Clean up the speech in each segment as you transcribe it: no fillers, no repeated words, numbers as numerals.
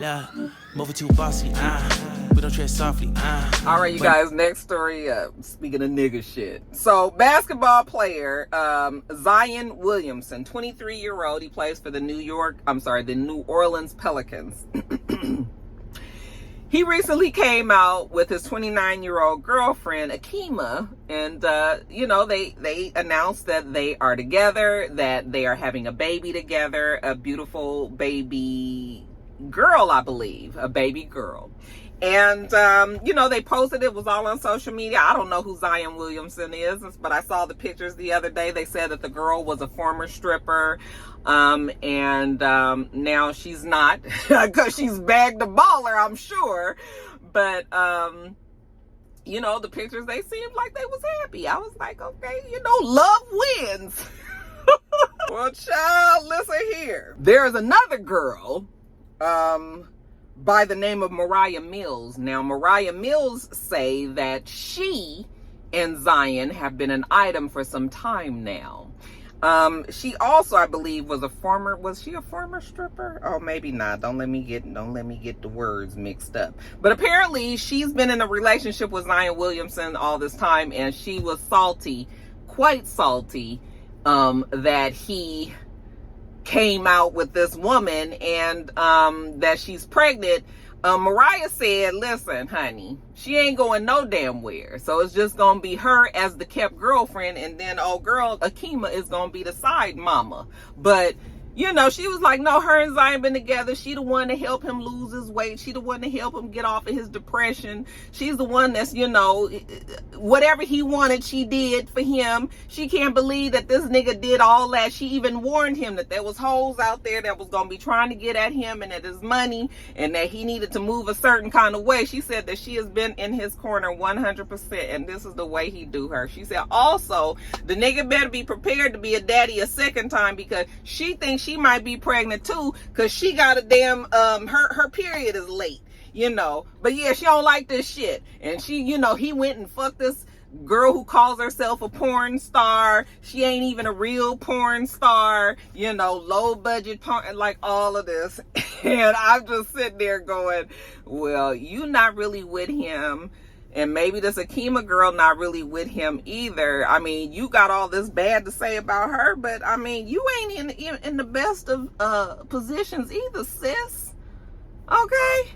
Look, moving too bossy, we don't tread softly, All right, you guys, next story up. Speaking of nigga shit. So, basketball player, Zion Williamson, 23-year-old. He plays for the New Orleans Pelicans. He recently came out with his 29-year-old girlfriend, Akima, and, they announced that they are together, that they are having a baby together, a beautiful baby girl, I believe, a baby girl. And, they posted it, was all on social media. I don't know who Zion Williamson is, but I saw the pictures the other day. They said that the girl was a former stripper, and now she's not, because she's bagged a baller, I'm sure. But, the pictures, they seemed like they was happy. I was like, okay, love wins. Well, child, listen here. There's another girl, by the name of Mariah Mills. Now, Mariah Mills say that she and Zion have been an item for some time now. She also, I believe, was she a former stripper? Oh, maybe not. Don't let me get the words mixed up. But apparently she's been in a relationship with Zion Williamson all this time, and she was salty, quite salty, that he came out with this woman and that she's pregnant. Mariah said, listen, honey, she ain't going no damn where. So it's just gonna be her as the kept girlfriend, and then old girl Akima is gonna be the side mama. But she was like, no, her and Zion been together. She the one to help him lose his weight. She the one to help him get off of his depression. She's the one that's, whatever he wanted, she did for him. She can't believe that this nigga did all that. She even warned him that there was hoes out there that was going to be trying to get at him and at his money, and that he needed to move a certain kind of way. She said that she has been in his corner 100%, and this is the way he do her. She said also, the nigga better be prepared to be a daddy a second time, because she thinks she might be pregnant too, because she got a damn her period is late, but yeah, she don't like this shit. And she, he went and fucked this girl who calls herself a porn star. She ain't even a real porn star, low budget porn, like all of this. And I'm just sitting there going, well, you not really with him. And maybe this Akima girl not really with him either. I mean, you got all this bad to say about her, but I mean, you ain't in the best of positions either, sis. Okay?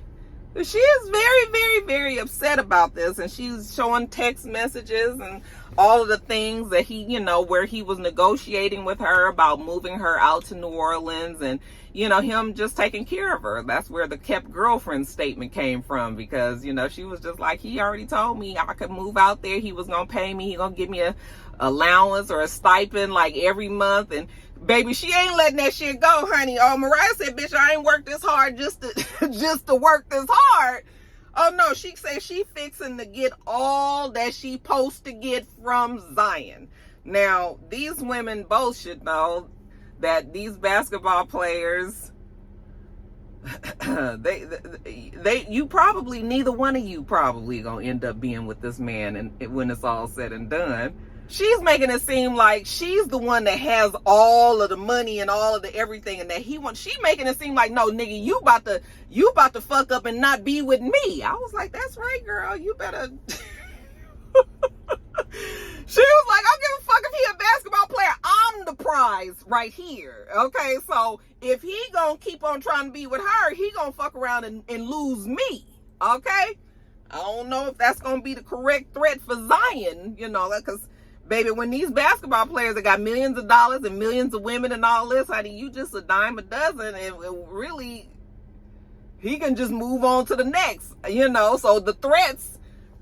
She is very, very, very upset about this, and she's showing text messages and all of the things that he, where he was negotiating with her about moving her out to New Orleans, and him just taking care of her. That's where the kept girlfriend statement came from, because she was just like, he already told me I could move out there. He was gonna pay me. He gonna give me a allowance or a stipend like every month. And baby, she ain't letting that shit go, honey. Oh, Mariah said, bitch, I ain't worked this hard just to work this hard. Oh no, she said she fixing to get all that she supposed to get from Zion. Now, these women both should know that these basketball players, neither one of you probably gonna end up being with this man, and when it's all said and done. She's making it seem like she's the one that has all of the money and all of the everything, and that he wants. She making it seem like, no, nigga, you about to fuck up and not be with me. I was like, that's right, girl. You better. She was like, I don't give a fuck if he a basketball player. I'm the prize right here. Okay, so if he gonna keep on trying to be with her, he gonna fuck around and lose me. Okay, I don't know if that's gonna be the correct threat for Zion. Because. Baby, when these basketball players that got millions of dollars and millions of women and all this, honey, you just a dime a dozen, and really, he can just move on to the next, So the threats,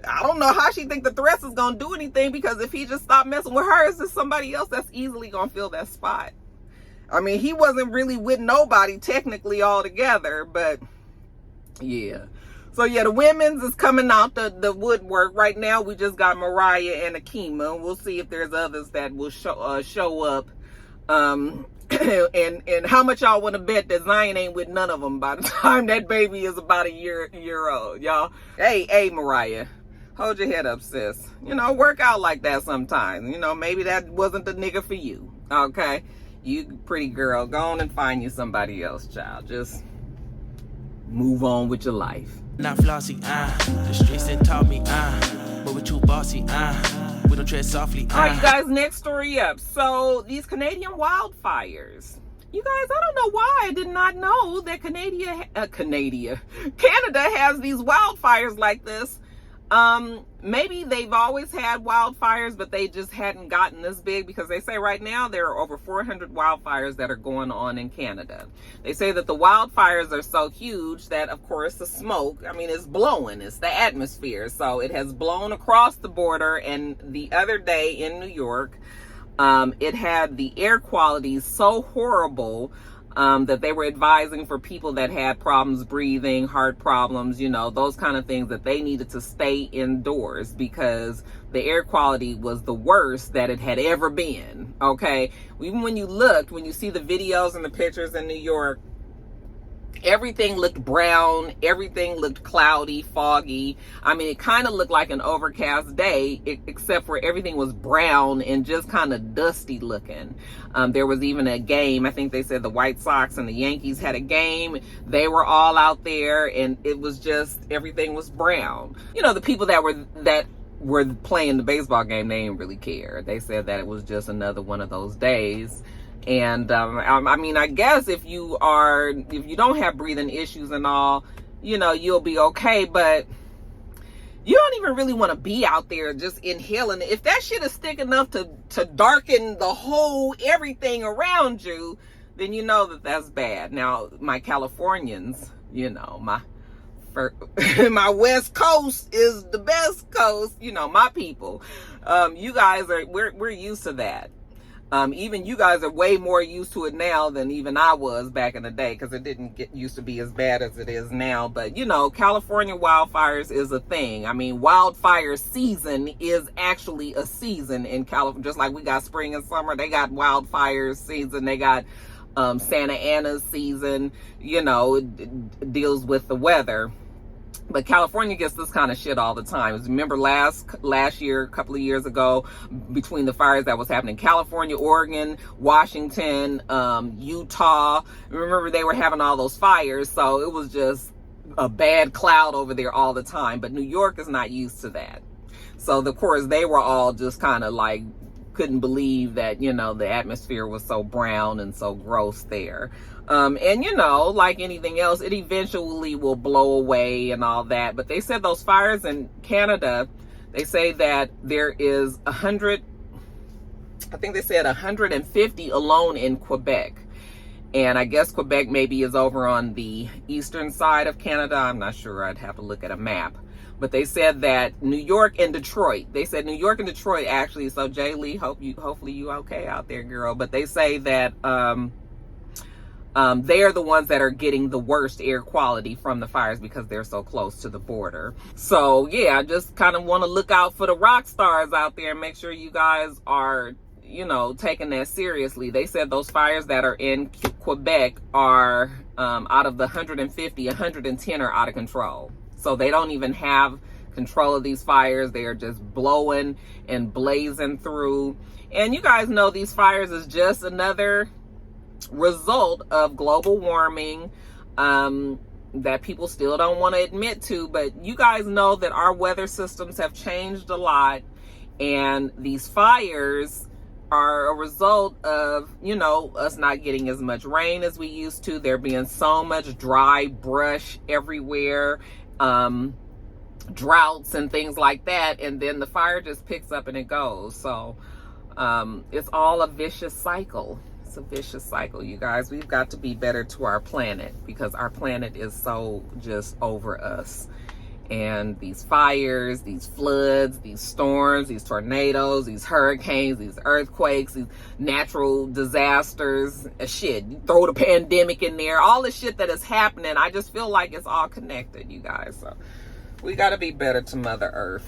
I don't know how she think the threats is going to do anything, because if he just stopped messing with her, it's just somebody else that's easily going to fill that spot. I mean, he wasn't really with nobody technically altogether, but yeah. So yeah, the women's is coming out the woodwork. Right now, we just got Mariah and Akima. We'll see if there's others that will show up. And how much y'all want to bet that Zion ain't with none of them by the time that baby is about a year old, y'all? Hey, Mariah, hold your head up, sis. Work out like that sometimes. Maybe that wasn't the nigga for you. Okay, you pretty girl, go on and find you somebody else, child. Just move on with your life. Not flossy, the streets that taught me, but we're too bossy, we don't tread softly, All right, you guys, next story up. So these Canadian wildfires. You guys, I don't know why I did not know that Canada has these wildfires like this. Maybe they've always had wildfires, but they just hadn't gotten this big, because they say right now there are over 400 wildfires that are going on in Canada. They say that the wildfires are so huge that, of course, the smoke, I mean, it's blowing. It's the atmosphere. So it has blown across the border. And the other day in New York, it had the air quality so horrible that they were advising for people that had problems breathing, heart problems, you know, those kind of things, that they needed to stay indoors because the air quality was the worst that it had ever been. Okay. Even when you see the videos and the pictures in New York, everything looked brown, everything looked cloudy, foggy. I mean, it kind of looked like an overcast day, except for everything was brown and just kind of dusty looking. There was even a game, I think they said the White Sox and the Yankees had a game. They were all out there, and it was just, everything was brown. You know, the people that were playing the baseball game, they didn't really care. They said that it was just another one of those days. And I mean, I guess if you don't have breathing issues and all, you know, you'll be okay. But you don't even really want to be out there just inhaling. If that shit is thick enough to darken the whole everything around you, then you know that that's bad. Now, my Californians, you know, my West Coast is the best coast. You know, my people, you guys we're used to that. Even you guys are way more used to it now than even I was back in the day, because it didn't used to be as bad as it is now. But, you know, California wildfires is a thing. I mean, wildfire season is actually a season in California. Just like we got spring and summer, they got wildfire season. They got Santa Ana's season, you know, it deals with the weather. But California gets this kind of shit all the time. Remember last year, a couple of years ago, between the fires that was happening in California, Oregon, Washington, Utah. Remember, they were having all those fires. So it was just a bad cloud over there all the time. But New York is not used to that. So, of course, they were all just kind of like, couldn't believe that, you know, the atmosphere was so brown and so gross there. And, you know, like anything else, it eventually will blow away and all that. But they said those fires in Canada, they say that there is 150 alone in Quebec. And I guess Quebec maybe is over on the eastern side of Canada. I'm not sure. I'd have to look at a map. But they said that New York and Detroit, actually. So Jay Lee, hopefully you okay out there, girl. But they say that they are the ones that are getting the worst air quality from the fires because they're so close to the border. So yeah, I just kind of want to look out for the rock stars out there and make sure you guys are, you know, taking that seriously. They said those fires that are in Quebec are out of the 150, 110 are out of control. So they don't even have control of these fires. They are just blowing and blazing through. And you guys know these fires is just another result of global warming that people still don't want to admit to. But you guys know that our weather systems have changed a lot. And these fires are a result of, you know, us not getting as much rain as we used to. There being so much dry brush everywhere. Droughts and things like that, and then the fire just picks up and it goes. So it's all a vicious cycle. It's a vicious cycle, you guys. We've got to be better to our planet, because our planet is so just over us. And these fires, these floods, these storms, these tornadoes, these hurricanes, these earthquakes, these natural disasters, shit, you throw the pandemic in there, all the shit that is happening, I just feel like it's all connected, you guys. So we got to be better to Mother Earth.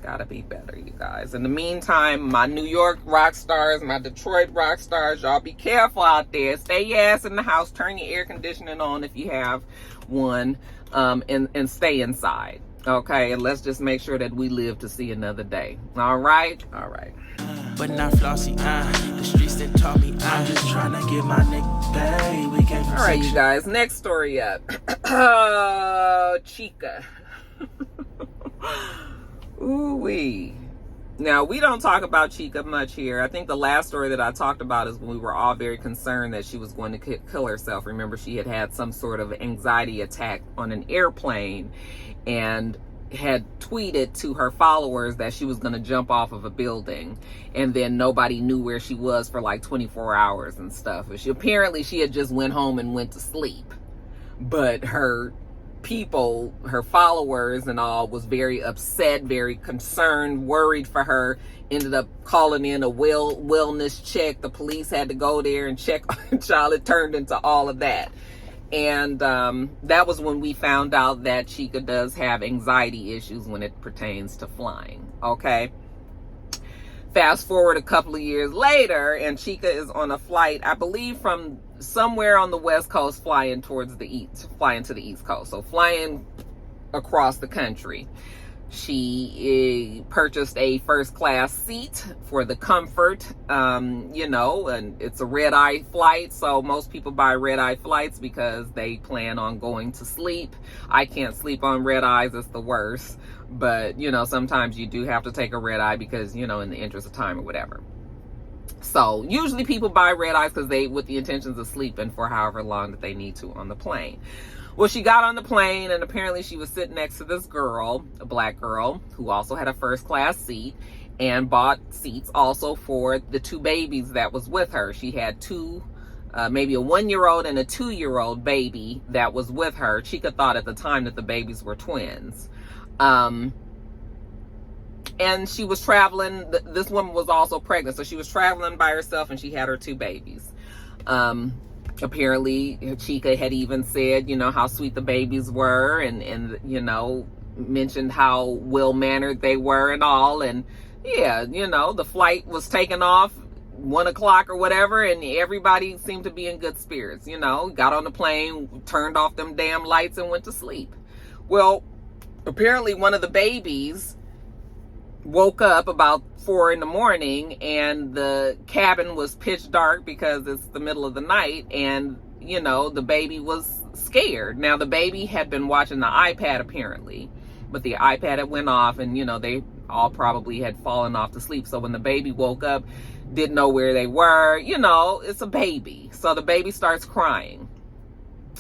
Got to be better, you guys. In the meantime, my New York rock stars, my Detroit rock stars, y'all be careful out there. Stay your ass in the house. Turn your air conditioning on if you have one. And stay inside. Okay, and let's just make sure that we live to see another day. All right. but not flossy, the streets that taught me, I'm just trying to get my nigga paid. We gave him all right, you guys, next story up. Chica. Ooh-wee. Now, we don't talk about Chica much here. I think the last story that I talked about is when we were all very concerned that she was going to kill herself. Remember, she had had some sort of anxiety attack on an airplane and had tweeted to her followers that she was going to jump off of a building, and then nobody knew where she was for like 24 hours and stuff. Apparently she had just went home and went to sleep, but her people, her followers and all, was very upset, very concerned, worried for her, ended up calling in a wellness check. The police had to go there and check on the child. It turned into all of that. And that was when we found out that Chica does have anxiety issues when it pertains to flying. Okay. Fast forward a couple of years later, and Chica is on a flight, I believe from somewhere on the West Coast, flying to the East Coast. So flying across the country. She purchased a first class seat for the comfort, you know, and it's a red eye flight. So most people buy red eye flights because they plan on going to sleep. I can't sleep on red eyes. It's the worst. But, you know, sometimes you do have to take a red eye because, you know, in the interest of time or whatever. So usually people buy red eyes because with the intentions of sleeping for however long that they need to on the plane. Well, she got on the plane, and apparently she was sitting next to this girl, a black girl, who also had a first class seat, and bought seats also for the two babies that was with her. She had two, maybe a 1-year-old and a 2-year-old baby that was with her. Chica thought at the time that the babies were twins. And she was traveling. This woman was also pregnant, so she was traveling by herself, and she had her two babies. Apparently Chica had even said, you know, how sweet the babies were, and you know, mentioned how well-mannered they were and all. And yeah, you know, the flight was taking off 1 o'clock or whatever, and everybody seemed to be in good spirits. You know, got on the plane, turned off them damn lights, and went to sleep. Well, apparently one of the babies woke up about 4 a.m, and the cabin was pitch dark because it's the middle of the night, and you know, the baby was scared. Now the baby had been watching the iPad apparently, but the iPad had went off, and you know, they all probably had fallen off to sleep. So when the baby woke up, didn't know where they were. You know, it's a baby, so the baby starts crying.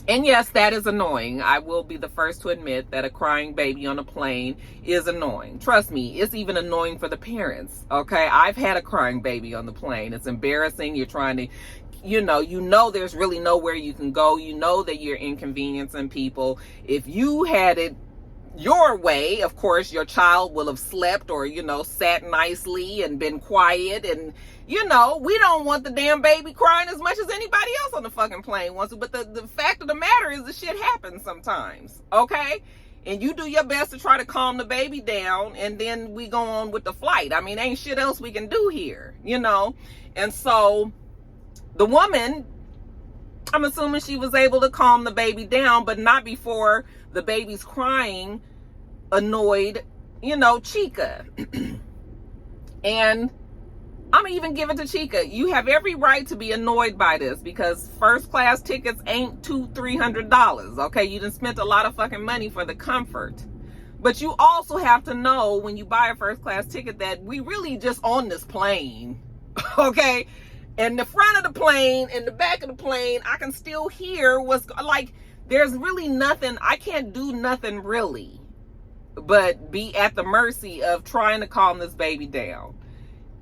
And yes, that is annoying. I will be the first to admit that a crying baby on a plane is annoying. Trust me, it's even annoying for the parents. Okay, I've had a crying baby on the plane. It's embarrassing. You're trying to, you know there's really nowhere you can go. You know that you're inconveniencing people. If you had it your way, of course, your child will have slept or, you know, sat nicely and been quiet. And, you know, we don't want the damn baby crying as much as anybody else on the fucking plane wants to. But the fact of the matter is the shit happens sometimes, okay? And you do your best to try to calm the baby down, and then we go on with the flight. I mean, ain't shit else we can do here, you know? And so the woman, I'm assuming she was able to calm the baby down, but not before the baby's crying annoyed, you know, Chica. And I'm even giving to Chica, you have every right to be annoyed by this, because first class tickets ain't $200-300. Okay, you done spent a lot of fucking money for the comfort. But you also have to know when you buy a first class ticket that we really just on this plane. Okay, and the front of the plane and the back of the plane, I can still hear what's like. There's really nothing, I can't do nothing really but be at the mercy of trying to calm this baby down.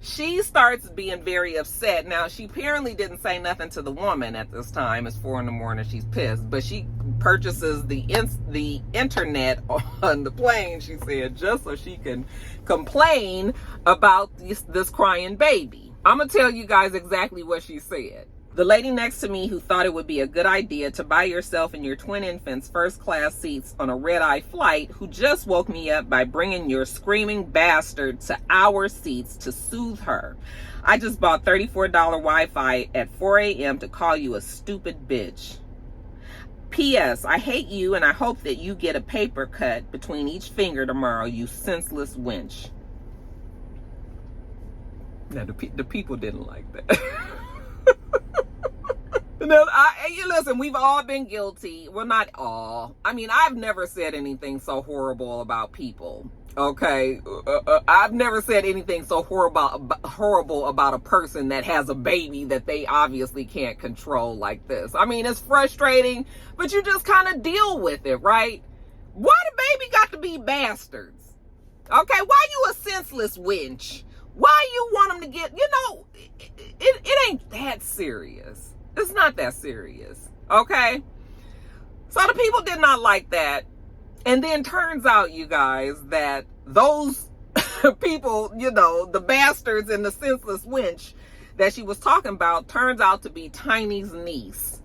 She starts being very upset. Now, she apparently didn't say nothing to the woman at this time. It's 4 a.m, she's pissed, but she purchases the internet on the plane, she said, just so she can complain about this crying baby. I'm gonna tell you guys exactly what she said. The lady next to me who thought it would be a good idea to buy yourself and your twin infants first class seats on a red-eye flight, who just woke me up by bringing your screaming bastard to our seats to soothe her. I just bought $34 Wi-Fi at 4 a.m. to call you a stupid bitch. P.S. I hate you, and I hope that you get a paper cut between each finger tomorrow, you senseless wench. Now, the people didn't like that. No, you listen, we've all been guilty. Well, not all. I mean, I've never said anything so horrible about people. Okay, I've never said anything so horrible about a person that has a baby that they obviously can't control like this. I mean, it's frustrating, but you just kind of deal with it, right? Why the baby got to be bastards? Okay, why you a senseless wench? Why you want them to get, it ain't that serious. It's not that serious, okay? So the people did not like that. And then turns out, you guys, that those people, the bastards and the senseless wench that she was talking about turns out to be Tiny's niece.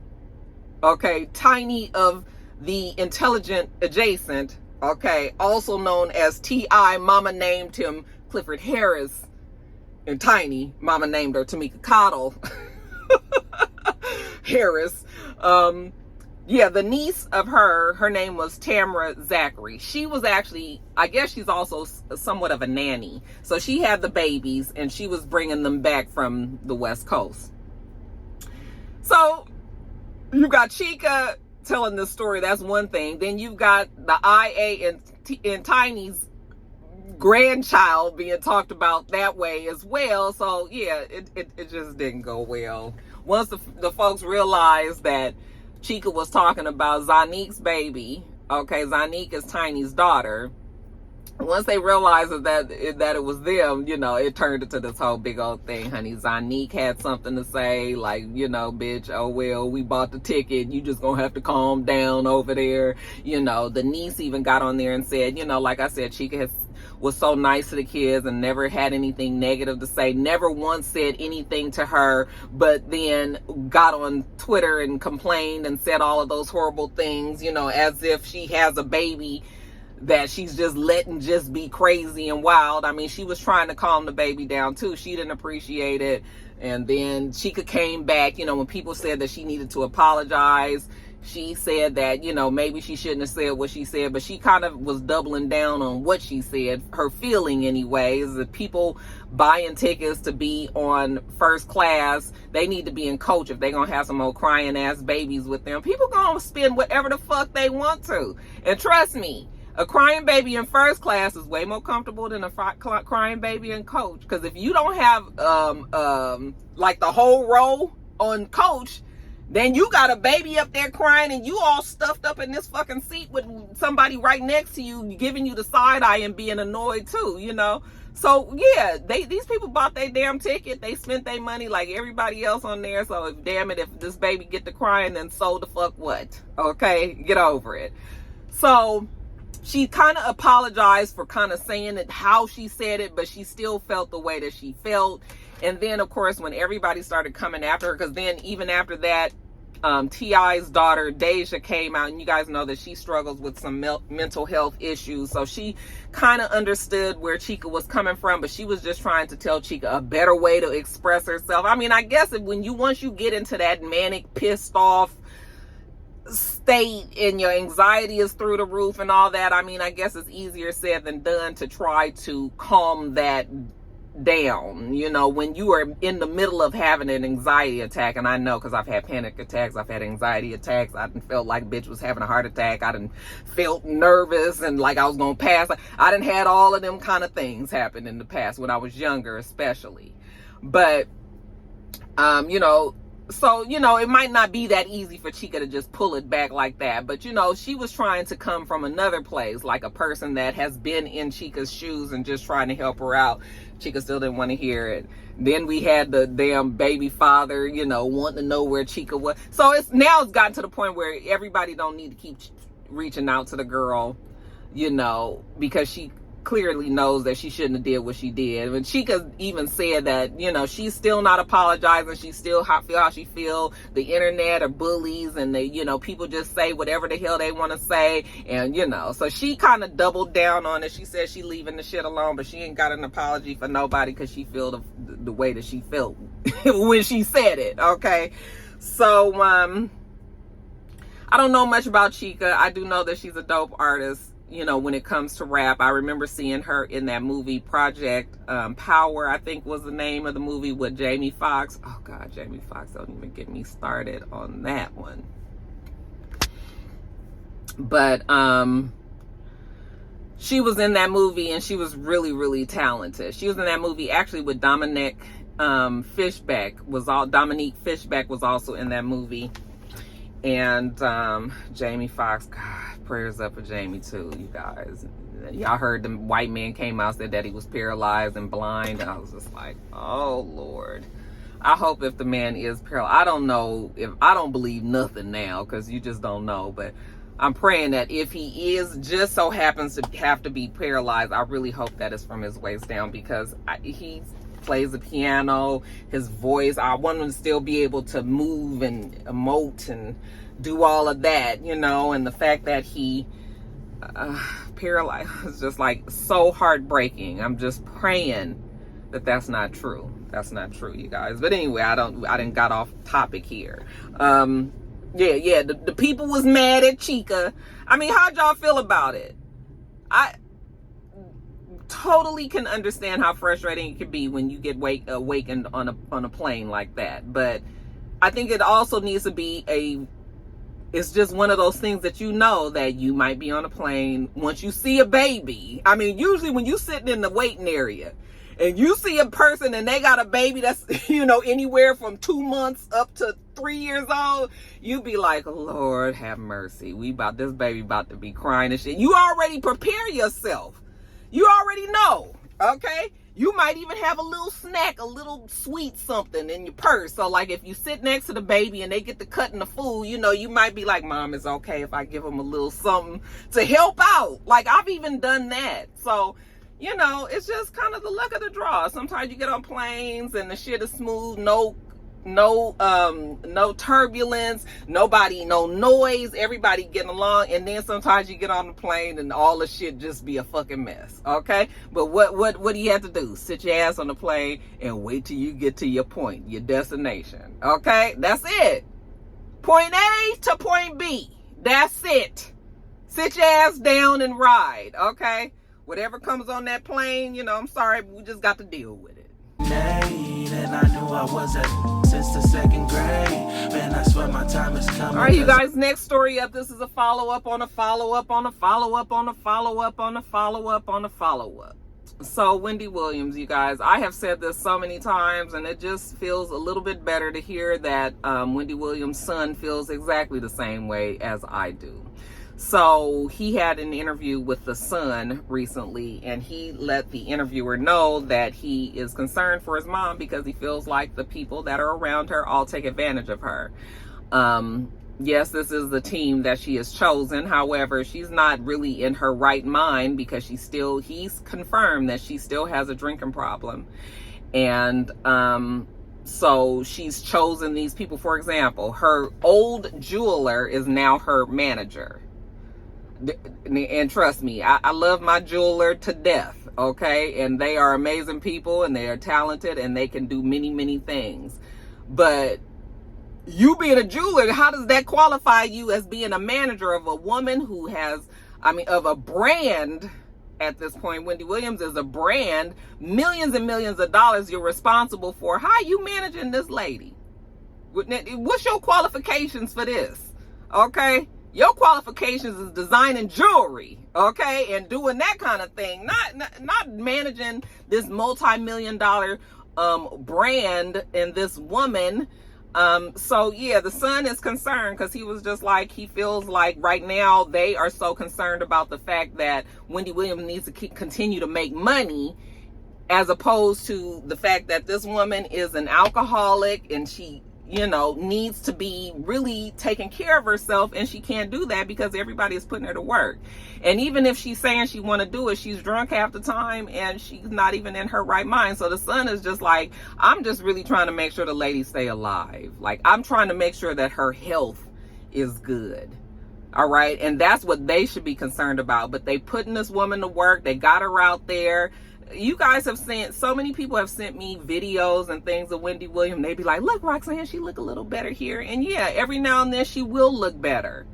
Okay, Tiny of the intelligent adjacent, okay, also known as T.I. Mama named him Clifford Harris. And Tiny, Mama named her Tamika Cottle Harris. Yeah, the niece of her name was Tamara Zachary. She was actually, I guess she's also somewhat of a nanny. So she had the babies and she was bringing them back from the West Coast. So you got Chica telling this story. That's one thing. Then you've got the IA and Tiny's grandchild being talked about that way as well. So yeah, it just didn't go well. Once the folks realized that Chica was talking about Zonnique's baby. Okay, Zonnique is Tiny's daughter. Once they realized that it was them, it turned into this whole big old thing, honey. Zonnique had something to say, like, bitch, oh well, we bought the ticket. You just gonna have to calm down over there. The niece even got on there and said, like I said, Chica was so nice to the kids and never had anything negative to say, never once said anything to her, but then got on Twitter and complained and said all of those horrible things, as if she has a baby that she's just letting just be crazy and wild. I mean, she was trying to calm the baby down too. She didn't appreciate it. And then Chica came back, when people said that she needed to apologize. She said that, maybe she shouldn't have said what she said, but she kind of was doubling down on what she said. Her feeling anyway is that people buying tickets to be on first class, they need to be in coach if they're going to have some old crying ass babies with them. People going to spend whatever the fuck they want to. And trust me, a crying baby in first class is way more comfortable than a crying baby in coach. Because if you don't have like the whole row on coach, then you got a baby up there crying and you all stuffed up in this fucking seat with somebody right next to you giving you the side eye and being annoyed too, So yeah, these people bought their damn ticket. They spent their money like everybody else on there. So if this baby get to crying, then so the fuck what? Okay, get over it. So she kind of apologized for kind of saying it how she said it, but she still felt the way that she felt. And then, of course, when everybody started coming after her, because then even after that, T.I.'s daughter, Deja, came out. And you guys know that she struggles with some mental health issues. So she kind of understood where Chica was coming from, but she was just trying to tell Chica a better way to express herself. I mean, I guess once you get into that manic, pissed off state and your anxiety is through the roof and all that, I mean, I guess it's easier said than done to try to calm that down, when you are in the middle of having an anxiety attack. And I know, because I've had panic attacks, I've had anxiety attacks, I done felt like bitch was having a heart attack, I done felt nervous and like I was gonna pass. I done had all of them kind of things happen in the past when I was younger, especially. But so, it might not be that easy for Chica to just pull it back like that. But, she was trying to come from another place, like a person that has been in Chica's shoes and just trying to help her out. Chica still didn't want to hear it. Then we had the damn baby father, wanting to know where Chica was. So it's gotten to the point where everybody don't need to keep reaching out to the girl, because she clearly knows that she shouldn't have did what she did. And Chica even said that, she's still not apologizing. She still feel how she feel. The internet are bullies and they, people just say whatever the hell they want to say. And, so she kind of doubled down on it. She said she leaving the shit alone, but she ain't got an apology for nobody because she feel the way that she felt when she said it. Okay. So, I don't know much about Chica. I do know that she's a dope artist. when it comes to rap. I remember seeing her in that movie Project Power, I think was the name of the movie, with Jamie Foxx. Oh God, Jamie Foxx, don't even get me started on that one. But she was in that movie, and she was really, really talented. She was in that movie actually with Dominique Fishback. Dominique Fishback was also in that movie. And Jamie Foxx, God, prayers up for Jamie too, you guys. Y'all heard the white man came out, said that he was paralyzed and blind. And I was just like, oh Lord. I hope if the man is paralyzed, I don't know, if I don't believe nothing now, because you just don't know, but I'm praying that if he is just so happens to have to be paralyzed, I really hope that is from his waist down, because he plays the piano, his voice, I want him to still be able to move and emote and do all of that, and the fact that he paralyzed is just like so heartbreaking. I'm just praying that that's not true. That's not true, you guys. But anyway, I didn't got off topic here. Yeah, the people was mad at Chica. I mean, how'd y'all feel about it? I totally can understand how frustrating it could be when you get awakened on a plane like that. But I think it also needs to be it's just one of those things that that you might be on a plane. Once you see a baby, I mean, usually when you sitting in the waiting area and you see a person and they got a baby that's, anywhere from 2 months up to 3 years old, you be like, Lord have mercy. This baby about to be crying and shit. You already prepare yourself. You already know, okay? You might even have a little snack, a little sweet something in your purse. So like if you sit next to the baby and they get to cutting the food, you might be like, Mom, it's okay if I give them a little something to help out. Like I've even done that. So, it's just kind of the luck of the draw. Sometimes you get on planes and the shit is smooth, no turbulence, no noise, everybody getting along, and then sometimes you get on the plane and all the shit just be a fucking mess, okay? But what do you have to do? Sit your ass on the plane and wait till you get to your point, your destination, okay? That's it. Point A to point B. That's it. Sit your ass down and ride, okay? Whatever comes on that plane, I'm sorry, but we just got to deal with it. And I knew I was since the second grade. Man, I swear my time is coming. All right, you guys, next story up. This is a follow-up on a follow-up on a follow-up on a follow-up on a follow-up on a follow-up. So Wendy Williams, you guys, I have said this so many times, and it just feels a little bit better to hear that Wendy Williams' son feels exactly the same way as I do. So he had an interview with the Sun recently, and he let the interviewer know that he is concerned for his mom because he feels like the people that are around her all take advantage of her. Yes, this is the team that she has chosen. However, she's not really in her right mind because he's confirmed that she still has a drinking problem. And so she's chosen these people. For example, her old jeweler is now her manager. And trust me, I love my jeweler to death, okay? And they are amazing people, and they are talented, and they can do many, many things. But you being a jeweler, how does that qualify you as being a manager of a woman who of a brand? At this point, Wendy Williams is a brand, millions and millions of dollars you're responsible for. How are you managing this lady? What's your qualifications for this? Okay? Your qualifications is designing jewelry, okay, and doing that kind of thing, not managing this multi-million-dollar brand and this woman. So yeah, the son is concerned because he was just like, he feels like right now they are so concerned about the fact that Wendy Williams needs to continue to make money, as opposed to the fact that this woman is an alcoholic and she needs to be really taking care of herself, and she can't do that because everybody is putting her to work. And even if she's saying she want to do it, she's drunk half the time and she's not even in her right mind. So the son is just like, I'm just really trying to make sure the lady stay alive. Like, I'm trying to make sure that her health is good. All right. And that's what they should be concerned about. But they putting this woman to work. They got her out there. You guys have sent, so many people have sent me videos and things of Wendy Williams. They be like, look, Roxanne, she look a little better here. And yeah, every now and then she will look better,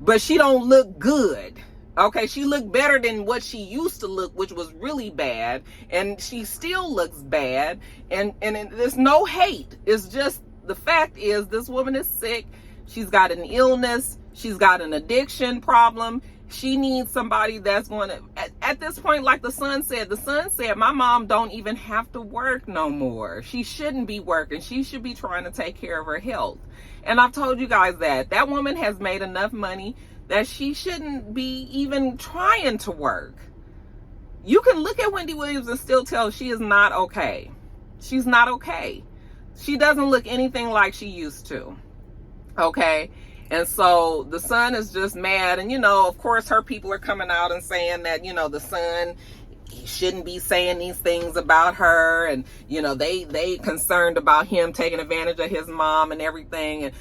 but she don't look good. Okay, she looked better than what she used to look, which was really bad, and she still looks bad, and there's no hate. It's just, the fact is, this woman is sick. She's got an illness. She's got an addiction problem. She needs somebody that's going to, at this point, like the son said, my mom don't even have to work no more. She shouldn't be working. She should be trying to take care of her health. And I've told you guys that woman has made enough money that she shouldn't be even trying to work. You can look at Wendy Williams and still tell she is not okay. She's not okay. She doesn't look anything like she used to. Okay? And so the son is just mad. And, of course, her people are coming out and saying that, the son, he shouldn't be saying these things about her. And, they concerned about him taking advantage of his mom and everything. And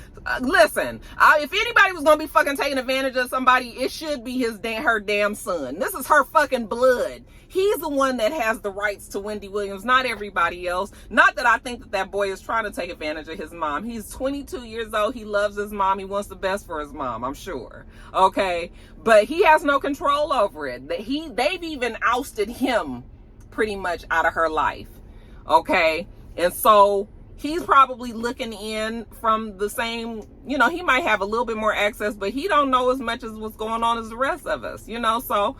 listen, if anybody was going to be fucking taking advantage of somebody, it should be her damn son. This is her fucking blood. He's the one that has the rights to Wendy Williams, not everybody else. Not that I think that boy is trying to take advantage of his mom. He's 22 years old. He loves his mom. He wants the best for his mom, I'm sure. Okay? But he has no control over it. They've even ousted him pretty much out of her life. Okay? And so he's probably looking in from the same, he might have a little bit more access, but he don't know as much as what's going on as the rest of us, so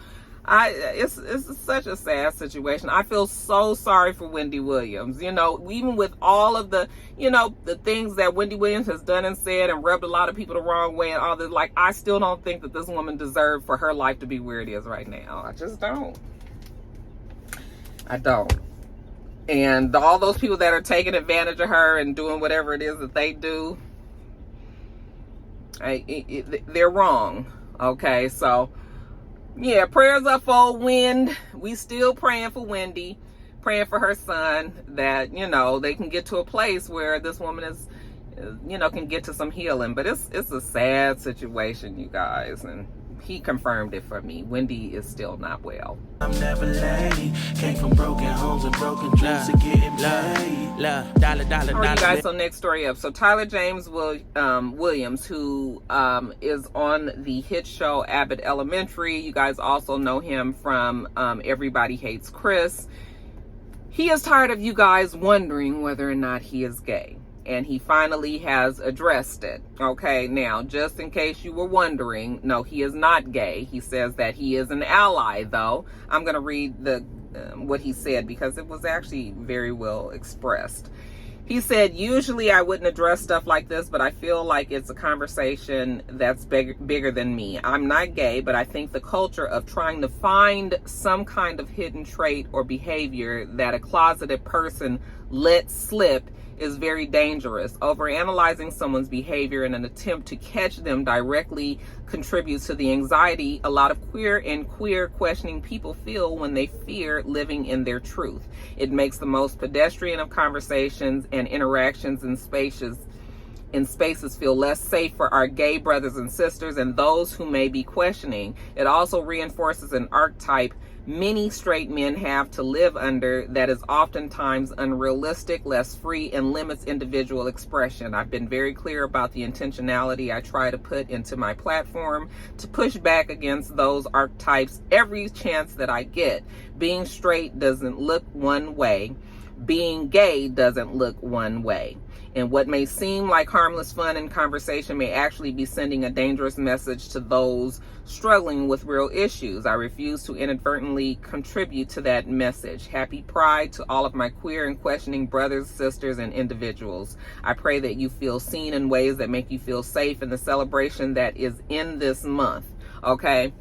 it's such a sad situation. I feel so sorry for Wendy Williams, even with all of the, the things that Wendy Williams has done and said and rubbed a lot of people the wrong way and all this, like, I still don't think that this woman deserved for her life to be where it is right now. I just don't. I don't. And all those people that are taking advantage of her and doing whatever it is that they do, they're wrong. Okay, so yeah, prayers up for old Wind. We still praying for Wendy, praying for her son, that they can get to a place where this woman is, can get to some healing. But it's a sad situation, you guys, and he confirmed it for me. Wendy is still not well. I'm never late. Came from broken homes and broken dreams to getting paid. Dollar. All right, you guys, so next story up. So Tyler James Williams, who is on the hit show Abbott Elementary. You guys also know him from Everybody Hates Chris. He is tired of you guys wondering whether or not he is gay. And he finally has addressed it. Okay, now, just in case you were wondering, no, he is not gay. He says that he is an ally, though. I'm going to read what he said because it was actually very well expressed. He said, usually I wouldn't address stuff like this, but I feel like it's a conversation that's bigger than me. I'm not gay, but I think the culture of trying to find some kind of hidden trait or behavior that a closeted person lets slip is very dangerous. Overanalyzing someone's behavior in an attempt to catch them directly contributes to the anxiety a lot of queer questioning people feel when they fear living in their truth. It makes the most pedestrian of conversations and interactions in spaces feel less safe for our gay brothers and sisters and those who may be questioning. It also reinforces an archetype many straight men have to live under that is oftentimes unrealistic, less free, and limits individual expression. I've been very clear about the intentionality I try to put into my platform to push back against those archetypes every chance that I get. Being straight doesn't look one way. Being gay doesn't look one way. And what may seem like harmless fun and conversation may actually be sending a dangerous message to those struggling with real issues. I refuse to inadvertently contribute to that message. Happy Pride to all of my queer and questioning brothers, sisters, and individuals. I pray that you feel seen in ways that make you feel safe in the celebration that is in this month. Okay?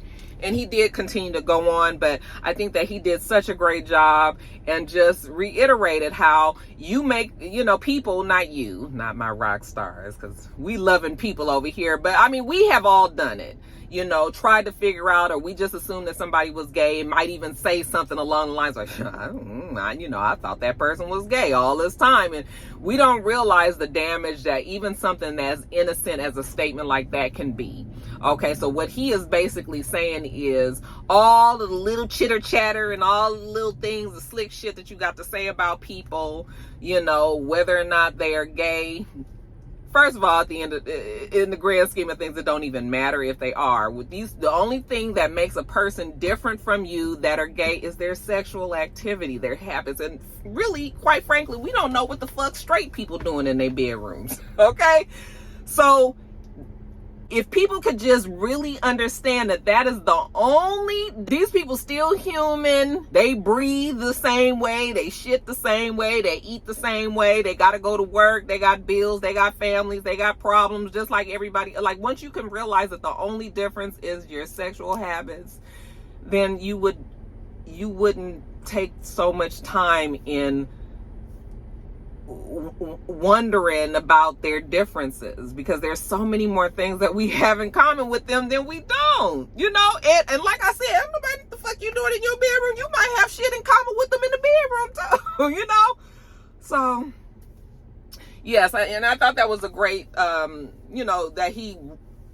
And he did continue to go on, but I think that he did such a great job and just reiterated how you make, people, not you, not my rock stars, because we loving people over here. But I mean, we have all done it, tried to figure out, or we just assumed that somebody was gay and might even say something along the lines like, I thought that person was gay all this time. And we don't realize the damage that even something as innocent as a statement like that can be. Okay, so what he is basically saying is all the little chitter chatter and all the little things, the slick shit that you got to say about people, whether or not they are gay, first of all, at the end of, in the grand scheme of things, it don't even matter if they are. With these, the only thing that makes a person different from you that are gay is their sexual activity, their habits. And really, quite frankly, we don't know what the fuck straight people doing in their bedrooms. Okay? So if people could just really understand that that is the only, these people still human, they breathe the same way, they shit the same way, they eat the same way, they gotta go to work, they got bills, they got families, they got problems, just like everybody. Like, once you can realize that the only difference is your sexual habits, then you wouldn't take so much time in wondering about their differences, because there's so many more things that we have in common with them than we don't, you know. And like I said, I don't know what the fuck you doing in your bedroom. You might have shit in common with them in the bedroom too, you know. So yes, and I thought that was a great, you know, that he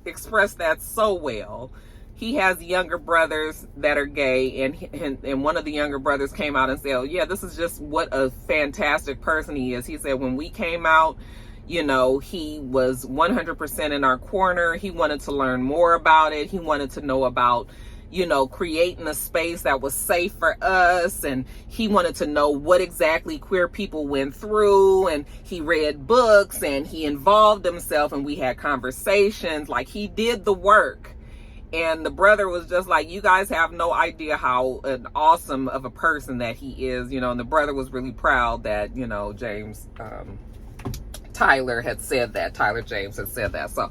expressed that so well. He has younger brothers that are gay, and one of the younger brothers came out and said, oh, yeah, this is just what a fantastic person he is. He said, when we came out, you know, he was 100% in our corner. He wanted to learn more about it. He wanted to know about, you know, creating a space that was safe for us. And he wanted to know what exactly queer people went through. And he read books and he involved himself, and we had conversations. Like, he did the work. And the brother was just like, you guys have no idea how an awesome of a person that he is, you know. And the brother was really proud that, you know, Tyler had said that. Tyler James had said that. So,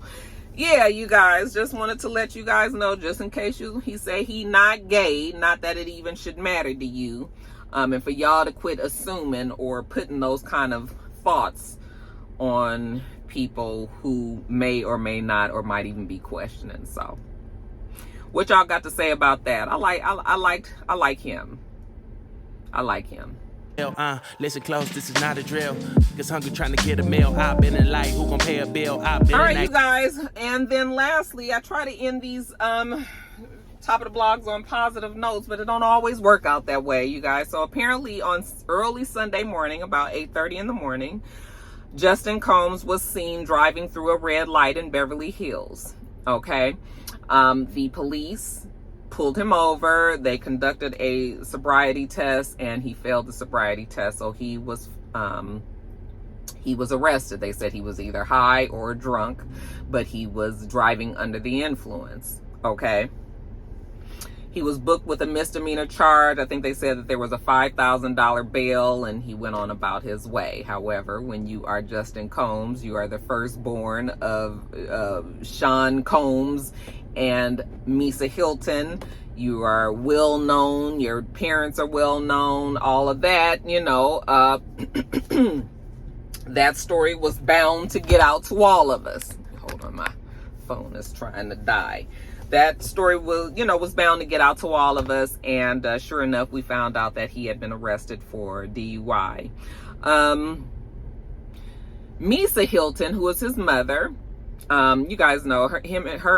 yeah, you guys, just wanted to let you guys know, just in case he say he not gay, not that it even should matter to you. And for y'all to quit assuming or putting those kind of thoughts on people who may or may not, or might even be questioning. So, what y'all got to say about that? I like him. I like him. Listen close, this is not a drill. Cause hungry trying to get a meal. I've been in life, who gon' pay a bill? I've been. All right, you guys. And then lastly, I try to end these top of the blogs on positive notes, but it don't always work out that way, you guys. So apparently on early Sunday morning, about 8:30 in the morning, Justin Combs was seen driving through a red light in Beverly Hills. Okay. The police pulled him over. They conducted a sobriety test, and he failed the sobriety test. So he was arrested. They said he was either high or drunk, but he was driving under the influence. Okay. He was booked with a misdemeanor charge. I think they said that there was a $5,000 bail, and he went on about his way. However, when you are Justin Combs, you are the firstborn of Sean Combs and Misa Hilton. You are well known. Your parents are well known. All of that, you know. That story was bound to get out to all of us. Hold on, my phone is trying to die. That story was bound to get out to all of us, and sure enough, we found out that he had been arrested for DUI. Misa Hilton, who is his mother, you guys know her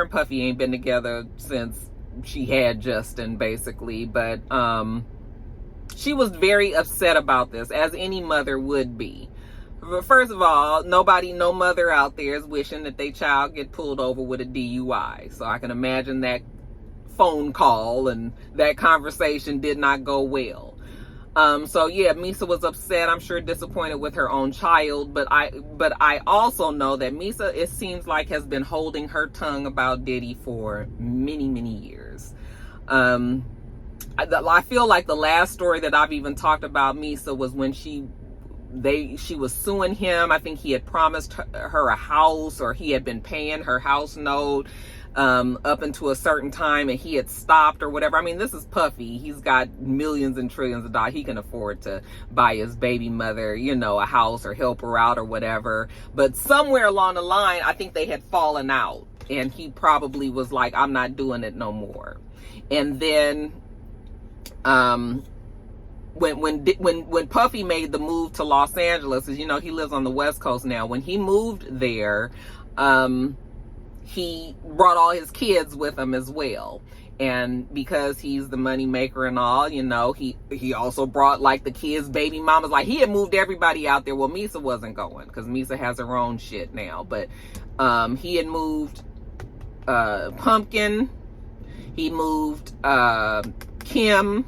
and Puffy ain't been together since she had Justin, basically, but she was very upset about this, as any mother would be. First of all, no mother out there is wishing that their child get pulled over with a DUI. So I can imagine that phone call and that conversation did not go well. So yeah, Misa was upset. I'm sure disappointed with her own child. But I also know that Misa, it seems like, has been holding her tongue about Diddy for many, many years. I feel like the last story that I've even talked about Misa was when she was suing him. I think he had promised her a house, or he had been paying her house note up until a certain time, and he had stopped or whatever. I mean, this is Puffy. He's got millions and trillions of dollars. He can afford to buy his baby mother, you know, a house or help her out or whatever. But somewhere along the line, I think they had fallen out, and he probably was like, I'm not doing it no more. And then when Puffy made the move to Los Angeles, as you know, he lives on the West Coast now. When he moved there, he brought all his kids with him as well. And because he's the money maker and all, you know, he also brought like the kids' baby mamas. Like, he had moved everybody out there. Well, Misa wasn't going because Misa has her own shit now. But he had moved Pumpkin. He moved Kim.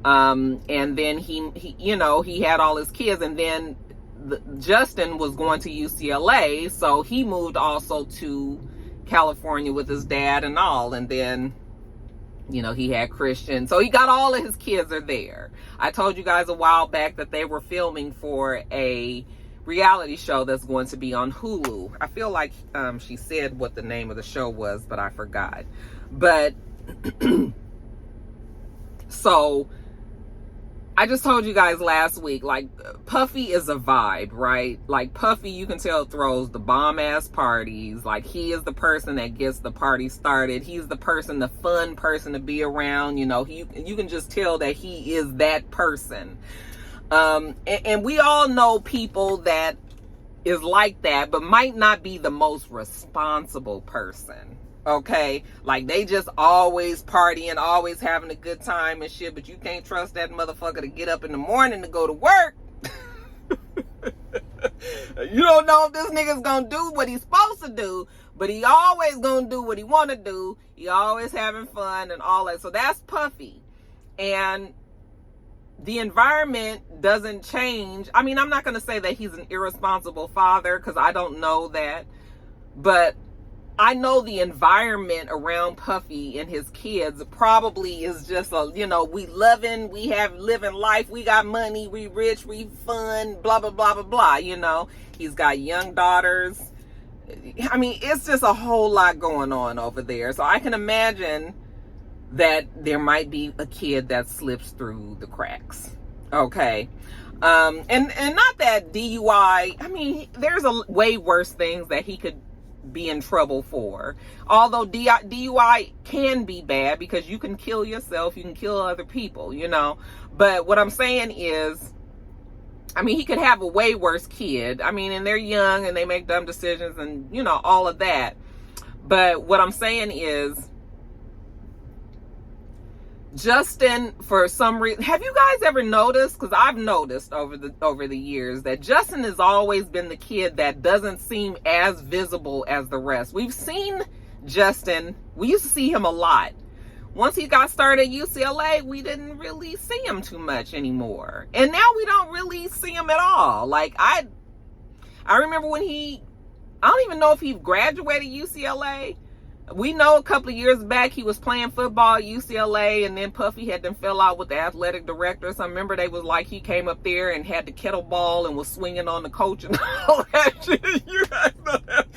And then he you know, he had all his kids. And then Justin was going to UCLA. So he moved also to California with his dad and all. And then, you know, he had Christian. So he got all of his kids are there. I told you guys a while back that they were filming for a reality show that's going to be on Hulu. I feel like she said what the name of the show was, but I forgot. But so I just told you guys last week, like, Puffy is a vibe, right? Like, Puffy, you can tell, throws the bomb-ass parties. Like, he is the person that gets the party started. He's the person, the fun person to be around. You know, you can just tell that he is that person. And we all know people that is like that, but might not be the most responsible person. Okay, like, they just always partying, always having a good time and shit, but you can't trust that motherfucker to get up in the morning to go to work. You don't know if this nigga's gonna do what he's supposed to do, but he always gonna do what he wanna do. He always having fun and all that. So that's Puffy. And the environment doesn't change. I mean, I'm not gonna say that he's an irresponsible father, because I don't know that, but I know the environment around Puffy and his kids probably is just a, you know, we loving, we have living life, we got money, we rich, we fun, blah, blah, blah, blah, blah, you know. He's got young daughters. I mean, it's just a whole lot going on over there. So I can imagine that there might be a kid that slips through the cracks. Okay. And not that DUI, I mean, there's a way worse things that he could be in trouble for. Although DUI can be bad because you can kill yourself, you can kill other people, you know. But what I'm saying is, I mean, he could have a way worse kid. I mean, and they're young and they make dumb decisions and, you know, all of that. But what I'm saying is, Justin, for some reason, have you guys ever noticed? Because I've noticed over the years that Justin has always been the kid that doesn't seem as visible as the rest. We've seen Justin, we used to see him a lot. Once he got started at UCLA, we didn't really see him too much anymore. And now we don't really see him at all. Like, I remember when I don't even know if he graduated UCLA. We know a couple of years back he was playing football at UCLA, and then Puffy had them fell out with the athletic director. So I remember they was like, he came up there and had the kettlebell and was swinging on the coach and all that shit. You guys know that.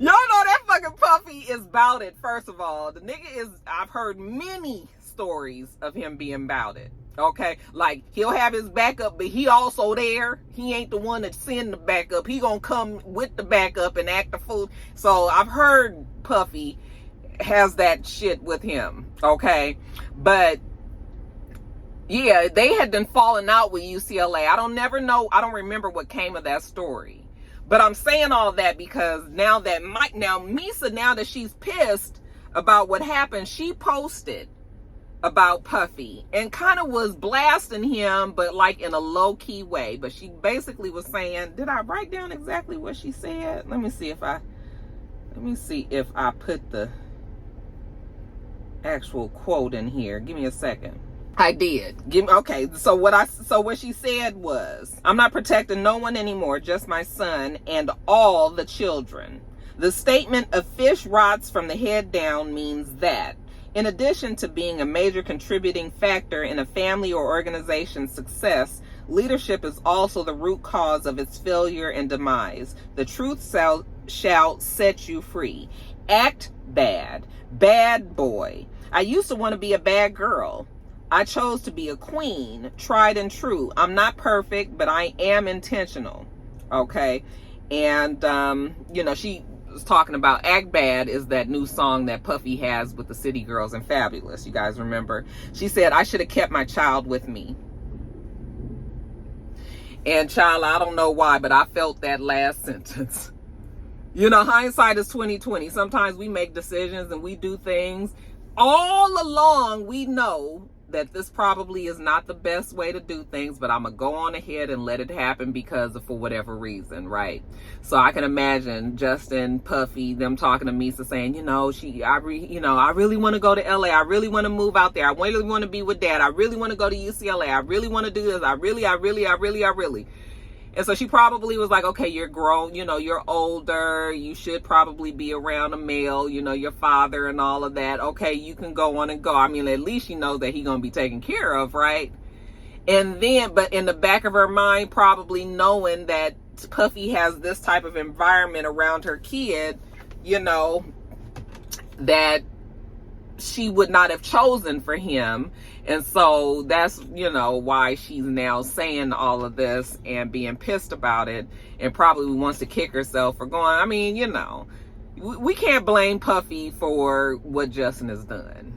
Y'all know that fucking Puffy is bout it, first of all. The nigga is, I've heard many stories of him being bout it. Okay, like, he'll have his backup, but he also there. He ain't the one that send the backup. He gonna come with the backup and act the fool. So I've heard Puffy has that shit with him, okay? But yeah, they had been falling out with UCLA. I don't remember what came of that story. But I'm saying all that because now that Misa, now that she's pissed about what happened, she posted about Puffy and kind of was blasting him, but like in a low-key way. But she basically was saying, did I write down exactly what she said? Let me see if I put the actual quote in here. Give me a second. I did. Okay, so what she said was, I'm not protecting no one anymore, just my son and all the children. The statement of fish rots from the head down means that, in addition to being a major contributing factor in a family or organization's success, leadership is also the root cause of its failure and demise. The truth shall set you free. Act bad. Bad boy. I used to want to be a bad girl. I chose to be a queen, tried and true. I'm not perfect, but I am intentional. Okay. And, you know, she was talking about Act Bad is that new song that Puffy has with the City Girls and Fabulous. You guys remember? She said, I should have kept my child with me. And child, I don't know why, but I felt that last sentence. You know, hindsight is 20/20. Sometimes we make decisions and we do things all along we know that this probably is not the best way to do things, but I'm gonna go on ahead and let it happen because of, for whatever reason, right? So I can imagine Justin, Puffy, them talking to Misa saying, I really want to go to LA. I really want to move out there. I really want to be with Dad. I really want to go to UCLA. I really want to do this. I really. And so she probably was like, okay, you're grown, you're older. You should probably be around a male, your father and all of that. Okay, you can go on and go. I mean, at least she knows that he's going to be taken care of, right? And then, but in the back of her mind, probably knowing that Puffy has this type of environment around her kid, that she would not have chosen for him. And so that's, why she's now saying all of this and being pissed about it, and probably wants to kick herself for going. I mean, we can't blame Puffy for what Justin has done.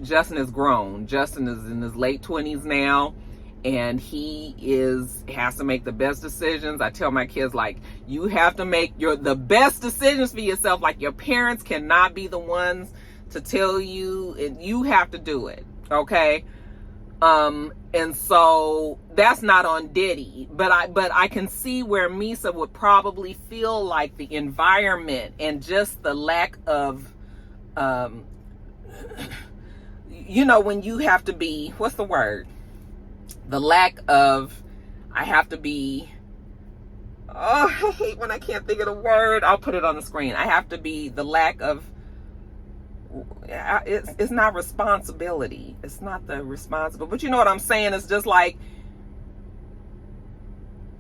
Justin is grown. Justin is in his late 20s now, and he has to make the best decisions. I tell my kids, like, you have to make the best decisions for yourself. Like, your parents cannot be the ones to tell you, and you have to do it. Okay. And so that's not on Diddy, but I can see where Misa would probably feel like the environment and just the lack of, when you have to be, what's the word? The lack of, I have to be, I hate when I can't think of the word. I'll put it on the screen. I have to be the lack of, it's not responsibility. It's not the responsible, but you know what I'm saying? It's just like,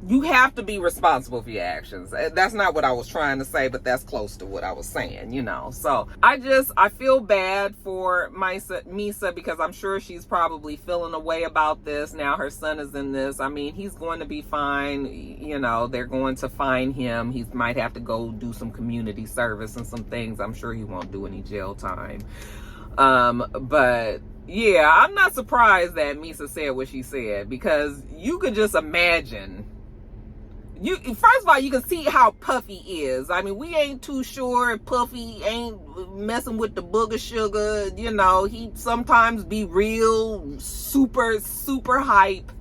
you have to be responsible for your actions. That's not what I was trying to say, but that's close to what I was saying, So I feel bad for Misa, because I'm sure she's probably feeling a way about this. Now her son is in this. I mean, he's going to be fine. They're going to find him. He might have to go do some community service and some things. I'm sure he won't do any jail time. But yeah, I'm not surprised that Misa said what she said, because you could just imagine. First of all, you can see how Puffy is. I mean, we ain't too sure if Puffy ain't messing with the booger sugar. He sometimes be real super, super hype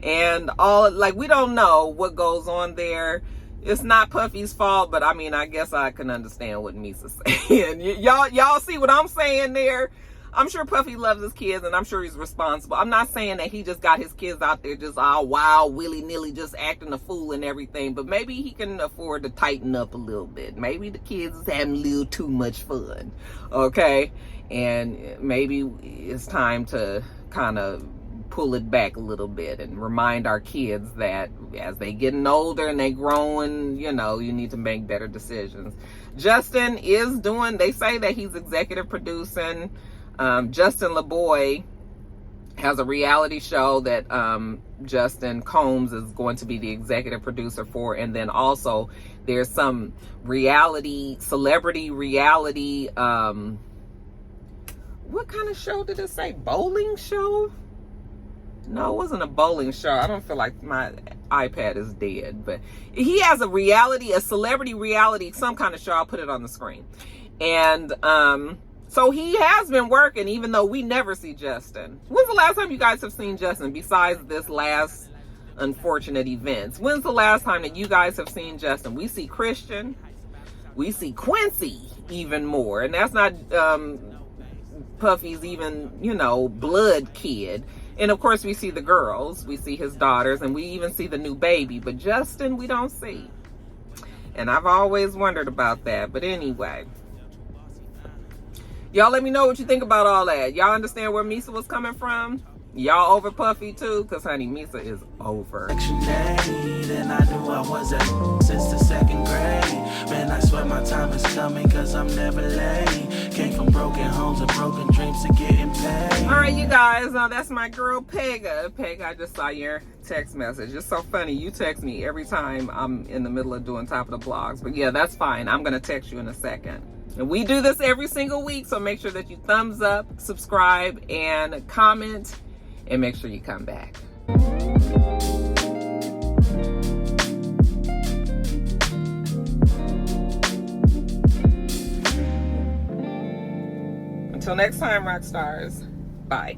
and all. Like, we don't know what goes on there. It's not Puffy's fault, but I mean, I guess I can understand what Misa's saying. Y'all see what I'm saying there? I'm sure Puffy loves his kids, and I'm sure he's responsible. I'm not saying that he just got his kids out there just all wild, willy-nilly, just acting a fool and everything, but maybe he can afford to tighten up a little bit. Maybe the kids is having a little too much fun, okay? And maybe it's time to kind of pull it back a little bit and remind our kids that as they getting older and they growing, you need to make better decisions. Justin is they say that he's executive producing. Justin LaBoy has a reality show that Justin Combs is going to be the executive producer for. And then also there's some celebrity reality, what kind of show did it say? Bowling show? No, it wasn't a bowling show. I don't feel like my iPad is dead, but he has a celebrity reality, some kind of show. I'll put it on the screen. And, so he has been working, even though we never see Justin. When's the last time you guys have seen Justin besides this last unfortunate events? When's the last time that you guys have seen Justin? We see Christian. We see Quincy even more. And that's not Puffy's even, blood kid. And of course we see the girls. We see his daughters. And we even see the new baby. But Justin, we don't see. And I've always wondered about that. But anyway. Y'all let me know what you think about all that. Y'all understand where Misa was coming from? Y'all over Puffy too? Because, honey, Misa is over. And I knew I was since the second grade. Man, I swear my time is coming because I'm never late. Came from broken homes and broken dreams to getting paid. All right, you guys. That's my girl, Pega. Pega, I just saw your text message. It's so funny. You text me every time I'm in the middle of doing Top of the Blogs. But, yeah, that's fine. I'm going to text you in a second. And we do this every single week, so make sure that you thumbs up, subscribe, and comment, and make sure you come back. Until next time, rock stars. Bye.